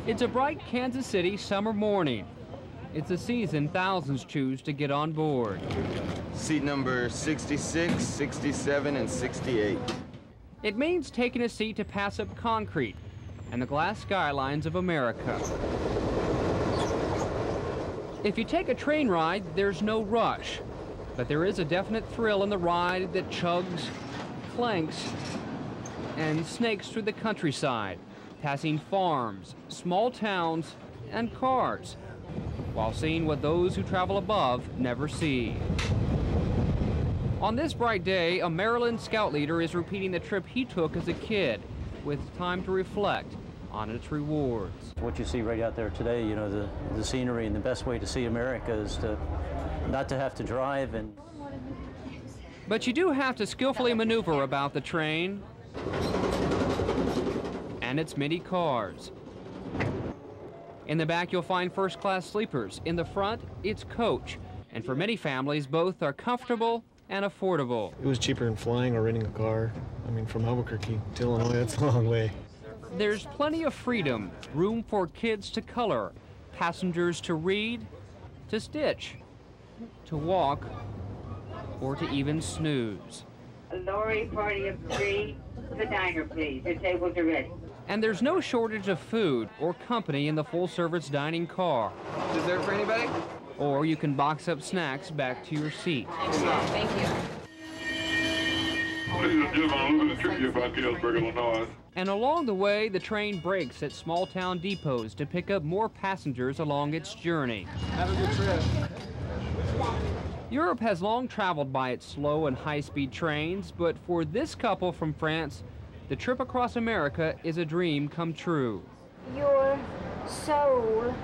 It's a bright Kansas City summer morning. It's a season thousands choose to get on board. Seat number 66, 67, and 68. It means taking a seat to pass up concrete and the glass skylines of America. If you take a train ride, there's no rush, but there is a definite thrill in the ride that chugs, clanks, and snakes through the countryside, passing farms, small towns, and cars, while seeing what those who travel above never see. On this bright day, a Maryland scout leader is repeating the trip he took as a kid, with time to reflect on its rewards. What you see right out there today, you know, the scenery, and the best way to see America is to not to have to drive. But you do have to skillfully maneuver about the train and its many cars. In the back, you'll find first-class sleepers. In the front, it's coach. And for many families, both are comfortable and affordable. It was cheaper than flying or renting a car. I mean, from Albuquerque to Illinois, that's a long way. There's plenty of freedom, room for kids to color, passengers to read, to stitch, to walk, or to even snooze. A lorry party of 3 to the diner, please. The tables are ready. And there's no shortage of food or company in the full-service dining car. Dessert for anybody? Or you can box up snacks back to your seat. Thank you. Ladies and gentlemen, I'm looking to trip you about Galesburg, Illinois. And along the way, the train breaks at small-town depots to pick up more passengers along its journey. Have a good trip. Europe has long traveled by its slow and high-speed trains, but for this couple from France, the trip across America is a dream come true. Your soul,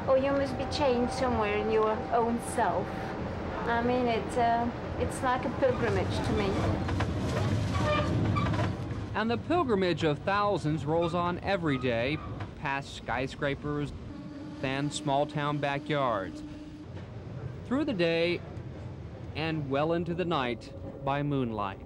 or you must be changed somewhere in your own self. I mean, it's like a pilgrimage to me. And the pilgrimage of thousands rolls on every day, past skyscrapers and small-town backyards, through the day and well into the night by moonlight.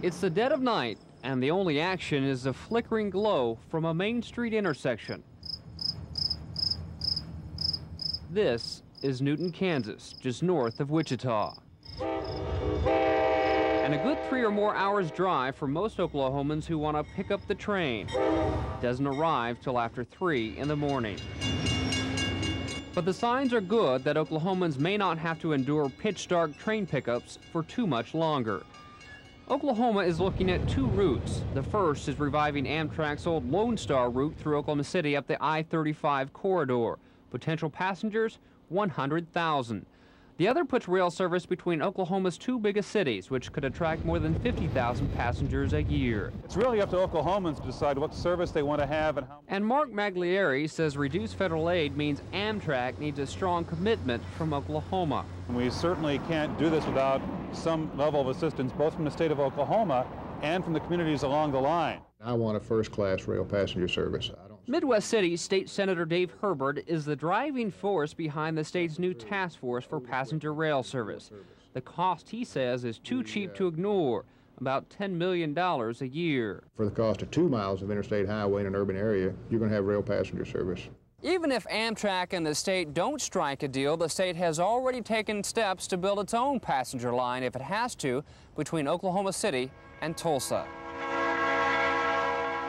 It's the dead of night, and the only action is the flickering glow from a Main Street intersection. This is Newton, Kansas, just north of Wichita. And a good 3 or more hours drive for most Oklahomans who want to pick up the train. It doesn't arrive till after 3 in the morning. But the signs are good that Oklahomans may not have to endure pitch-dark train pickups for too much longer. Oklahoma is looking at 2 routes. The first is reviving Amtrak's old Lone Star route through Oklahoma City up the I-35 corridor. Potential passengers, 100,000. The other puts rail service between Oklahoma's 2 biggest cities, which could attract more than 50,000 passengers a year. It's really up to Oklahomans to decide what service they want to have and how. And Mark Maglieri says reduced federal aid means Amtrak needs a strong commitment from Oklahoma. We certainly can't do this without some level of assistance, both from the state of Oklahoma and from the communities along the line. I want a first-class rail passenger service. Midwest City State Senator Dave Herbert is the driving force behind the state's new task force for passenger rail service. The cost, he says, is too cheap to ignore, about $10 million a year. For the cost of 2 miles of interstate highway in an urban area, you're going to have rail passenger service. Even if Amtrak and the state don't strike a deal, the state has already taken steps to build its own passenger line, if it has to, between Oklahoma City and Tulsa.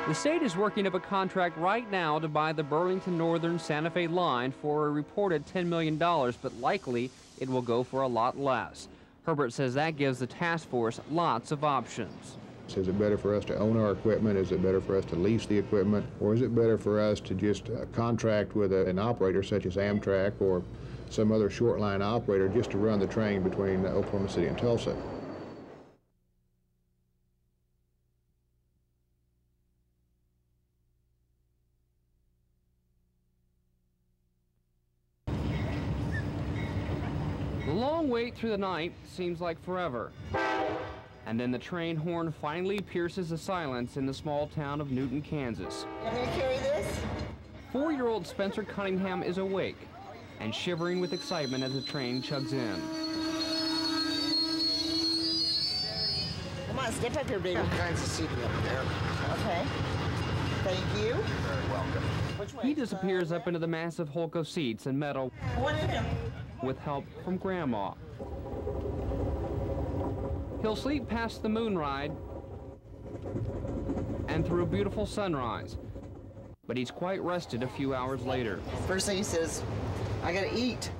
The state is working up a contract right now to buy the Burlington Northern Santa Fe line for a reported $10 million, but likely it will go for a lot less. Herbert says that gives the task force lots of options. Is it better for us to own our equipment? Is it better for us to lease the equipment? Or is it better for us to just contract with an operator such as Amtrak or some other short line operator just to run the train between Oklahoma City and Tulsa? The long wait through the night seems like forever. And then the train horn finally pierces the silence in the small town of Newton, Kansas. I'm going to carry this. 4-year-old Spencer Cunningham is awake and shivering with excitement as the train chugs in. Come on, step up here, baby. All kinds of seating up there. Okay. Thank you. Very welcome. Which way? He disappears up into the massive hulk of seats and metal One in him. with help from Grandma. He'll sleep past the moon ride and through a beautiful sunrise, but he's quite rested a few hours later. First thing he says, I gotta eat.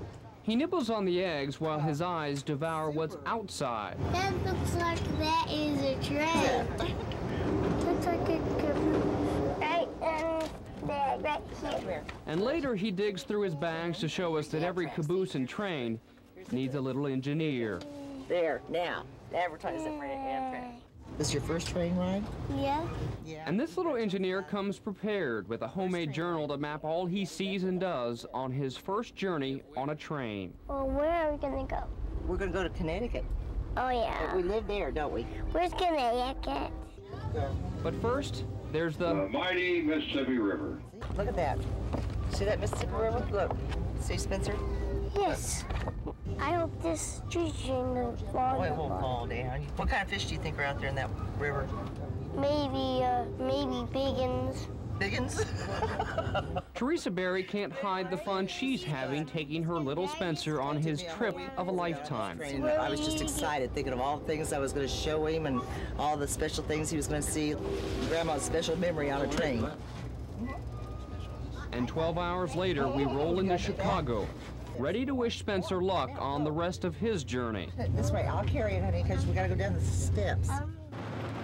He nibbles on the eggs while his eyes devour what's outside. That looks like that is a train. Looks like a caboose. Right here. And later he digs through his bags to show us that every caboose and train needs a little engineer. There, now. Advertise it for Amtrak. This is your first train ride? Yeah. Yeah. And this little engineer comes prepared with a homemade journal to map all he sees and does on his first journey on a train. Well, where are we gonna go? We're gonna go to Connecticut. Oh yeah. We live there, don't we? Where's Connecticut? But first, there's the mighty Mississippi River. Look at that. See that Mississippi River? Look. See, Spencer? Yes. I hope this street train doesn't fall Oh, it won't down. fall down. What kind of fish do you think are out there in that river? Maybe biggins. Biggins? Teresa Berry can't hide the fun she's having taking her little Spencer on his trip of a lifetime. I was just excited, thinking of all the things I was going to show him and all the special things he was going to see. Grandma's special memory on a train. And 12 hours later, we roll into Chicago, ready to wish Spencer luck on the rest of his journey. This way, I'll carry it, honey, because we got to go down the steps.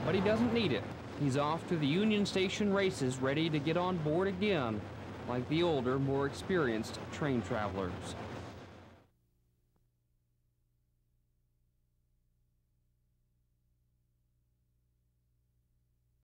But he doesn't need it. He's off to the Union Station races, ready to get on board again, like the older, more experienced train travelers.